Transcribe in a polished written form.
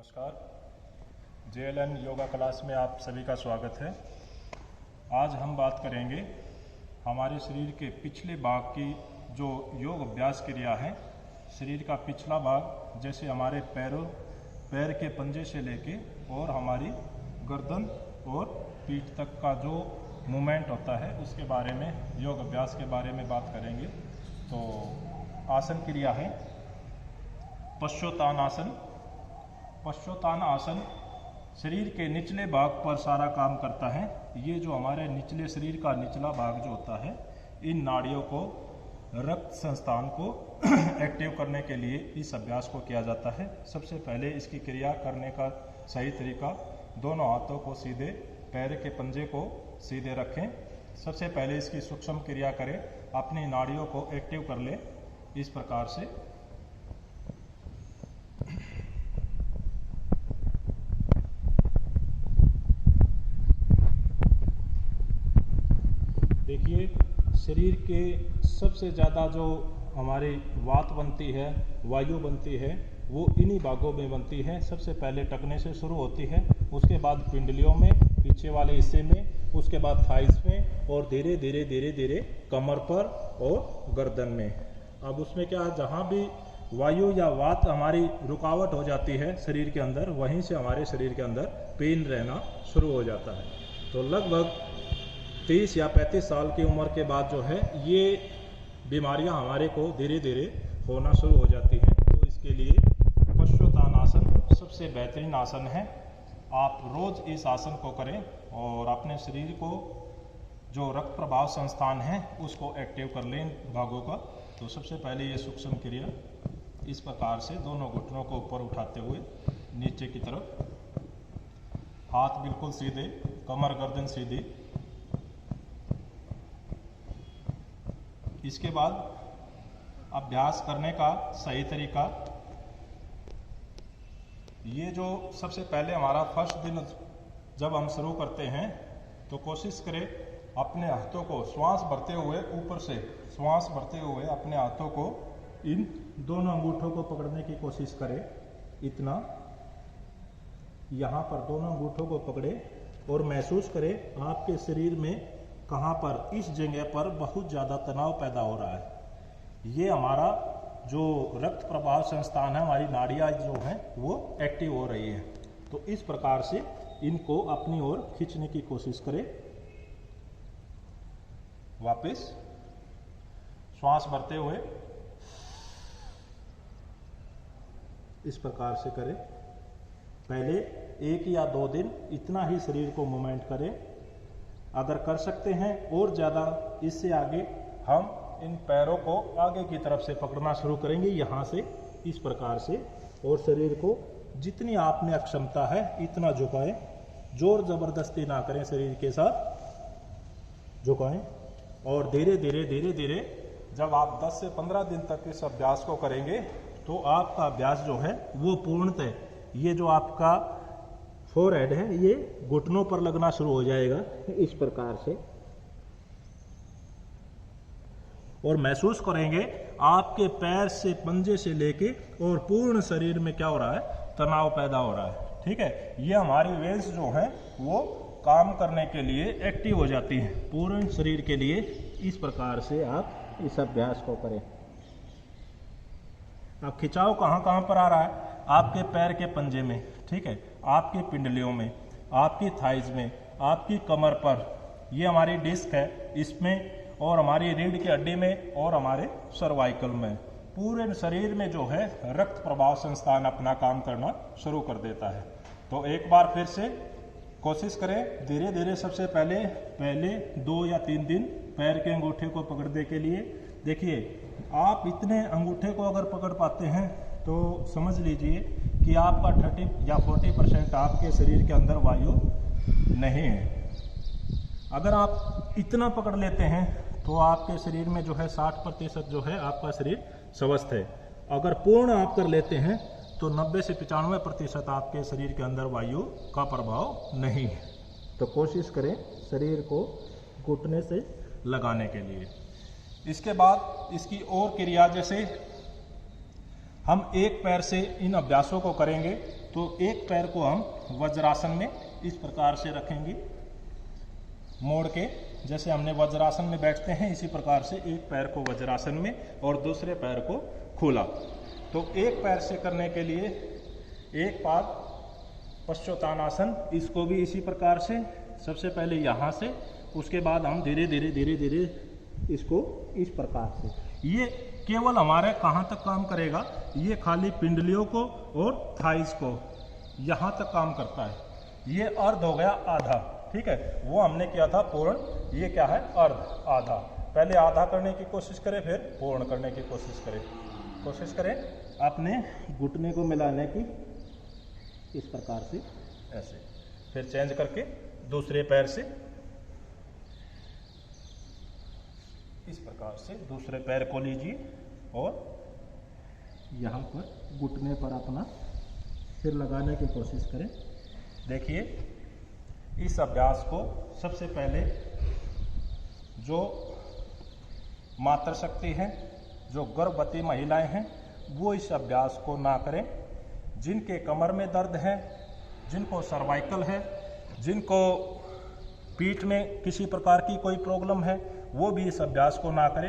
नमस्कार। JLN yoga class में आप सभी का स्वागत है। आज हम बात करेंगे हमारे शरीर के पिछले भाग की जो योग अभ्यास क्रिया है। शरीर का पिछला भाग जैसे हमारे पैर के पंजे से लेके और हमारी गर्दन और पीठ तक का जो मूवमेंट होता है उसके बारे में, योग अभ्यास के बारे में बात करेंगे। तो आसन क्रिया है पश्चोत्तानासन। पश्चोत्तान आसन शरीर के निचले भाग पर सारा काम करता है। ये जो हमारे निचले शरीर का निचला भाग जो होता है, इन नाड़ियों को, रक्त संस्थान को एक्टिव करने के लिए इस अभ्यास को किया जाता है। सबसे पहले इसकी क्रिया करने का सही तरीका, दोनों हाथों को सीधे, पैर के पंजे को सीधे रखें। सबसे पहले इसकी सूक्ष्म क्रिया करें, अपनी नाड़ियों को एक्टिव कर लें इस प्रकार से। देखिए, शरीर के सबसे ज़्यादा जो हमारी वात बनती है, वायु बनती है, वो इन्हीं भागों में बनती है। सबसे पहले टखने से शुरू होती है, उसके बाद पिंडलियों में, पीछे वाले हिस्से में, उसके बाद थाइस में और धीरे धीरे धीरे धीरे कमर पर और गर्दन में। अब उसमें क्या, जहाँ भी वायु या वात हमारी रुकावट हो जाती है शरीर के अंदर, वहीं से हमारे शरीर के अंदर पेन रहना शुरू हो जाता है। तो लगभग 30 या 35 साल की उम्र के बाद जो है, ये बीमारियां हमारे को धीरे धीरे होना शुरू हो जाती हैं। तो इसके लिए पश्चोत्तान आसन सबसे बेहतरीन आसन है। आप रोज़ इस आसन को करें और अपने शरीर को, जो रक्त प्रवाह संस्थान है, उसको एक्टिव कर लें भागों का। तो सबसे पहले ये सूक्ष्म क्रिया इस प्रकार से, दोनों घुटनों को ऊपर उठाते हुए नीचे की तरफ, हाथ बिल्कुल सीधे, कमर गर्दन सीधी। इसके बाद अभ्यास करने का सही तरीका, ये जो सबसे पहले हमारा फर्स्ट दिन जब हम शुरू करते हैं, तो कोशिश करें अपने हाथों को श्वास भरते हुए, ऊपर से श्वास भरते हुए अपने हाथों को, इन दोनों अंगूठों को पकड़ने की कोशिश करें। इतना यहाँ पर दोनों अंगूठों को पकड़े और महसूस करें आपके शरीर में कहाँ पर, इस जगह पर बहुत ज़्यादा तनाव पैदा हो रहा है। ये हमारा जो रक्त प्रवाह संस्थान है, हमारी नाड़ियाँ जो हैं वो एक्टिव हो रही है। तो इस प्रकार से इनको अपनी ओर खींचने की कोशिश करें। वापस श्वास भरते हुए इस प्रकार से करें। पहले 1 या 2 दिन इतना ही शरीर को मूवमेंट करें। अगर कर सकते हैं और ज़्यादा, इससे आगे हम इन पैरों को आगे की तरफ से पकड़ना शुरू करेंगे, यहाँ से इस प्रकार से, और शरीर को जितनी आप में अक्षमता है इतना झुकाएं। जोर ज़बरदस्ती ना करें, शरीर के साथ झुकाएं। और धीरे धीरे धीरे धीरे जब आप 10 से 15 दिन तक इस अभ्यास को करेंगे, तो आपका अभ्यास जो है वो पूर्णतः, ये जो आपका फोरहेड है, ये घुटनों पर लगना शुरू हो जाएगा इस प्रकार से। और महसूस करेंगे आपके पैर से, पंजे से लेके और पूर्ण शरीर में क्या हो रहा है, तनाव पैदा हो रहा है। ठीक है, ये हमारी वेन्स जो है वो काम करने के लिए एक्टिव हो जाती है पूर्ण शरीर के लिए। इस प्रकार से आप इस अभ्यास को करें। अब खिंचाव कहाँ कहाँ पर आ रहा है, आपके पैर के पंजे में, ठीक है, आपकी पिंडलियों में, आपकी थाइज में, आपकी कमर पर, ये हमारी डिस्क है इसमें, और हमारी रीढ़ की हड्डी में, और हमारे सर्वाइकल में। पूरे शरीर में जो है रक्त प्रवाह संस्थान अपना काम करना शुरू कर देता है। तो एक बार फिर से कोशिश करें, धीरे धीरे। सबसे पहले 2 या 3 दिन पैर के अंगूठे को पकड़ने के लिए। देखिए, आप इतने अंगूठे को अगर पकड़ पाते हैं तो समझ लीजिए कि आपका 30 या 40% आपके शरीर के अंदर वायु नहीं है। अगर आप इतना पकड़ लेते हैं तो आपके शरीर में जो है 60% जो है आपका शरीर स्वस्थ है। अगर पूर्ण आप कर लेते हैं तो 90 से 95% आपके शरीर के अंदर वायु का प्रभाव नहीं है। तो कोशिश करें शरीर को घुटने से लगाने के लिए। इसके बाद इसकी और क्रिया, जैसे हम एक पैर से इन अभ्यासों को करेंगे, तो एक पैर को हम वज्रासन में इस प्रकार से रखेंगे, मोड़ के, जैसे हमने वज्रासन में बैठते हैं इसी प्रकार से एक पैर को वज्रासन में और दूसरे पैर को खोला। तो एक पैर से करने के लिए एक पाद पश्चोत्तानासन, इसको भी इसी प्रकार से, सबसे पहले यहाँ से, उसके बाद हम धीरे धीरे इसको इस प्रकार से। ये केवल हमारे कहाँ तक काम करेगा, ये खाली पिंडलियों को और थाइस को यहाँ तक काम करता है। ये अर्ध हो गया आधा, ठीक है, वो हमने किया था पूर्ण, ये क्या है अर्ध, आधा। पहले आधा करने की कोशिश करें, फिर पूर्ण करने की कोशिश करें अपने घुटने को मिलाने की, इस प्रकार से ऐसे, फिर चेंज करके दूसरे पैर से इस प्रकार से दूसरे पैर को लीजिए और यहाँ पर घुटने पर अपना सिर लगाने की कोशिश करें। देखिए इस अभ्यास को सबसे पहले जो मातृशक्ति है, जो गर्भवती महिलाएं हैं, वो इस अभ्यास को ना करें। जिनके कमर में दर्द है, जिनको सर्वाइकल है, जिनको पीठ में किसी प्रकार की कोई प्रॉब्लम है, वो भी इस अभ्यास को ना करें।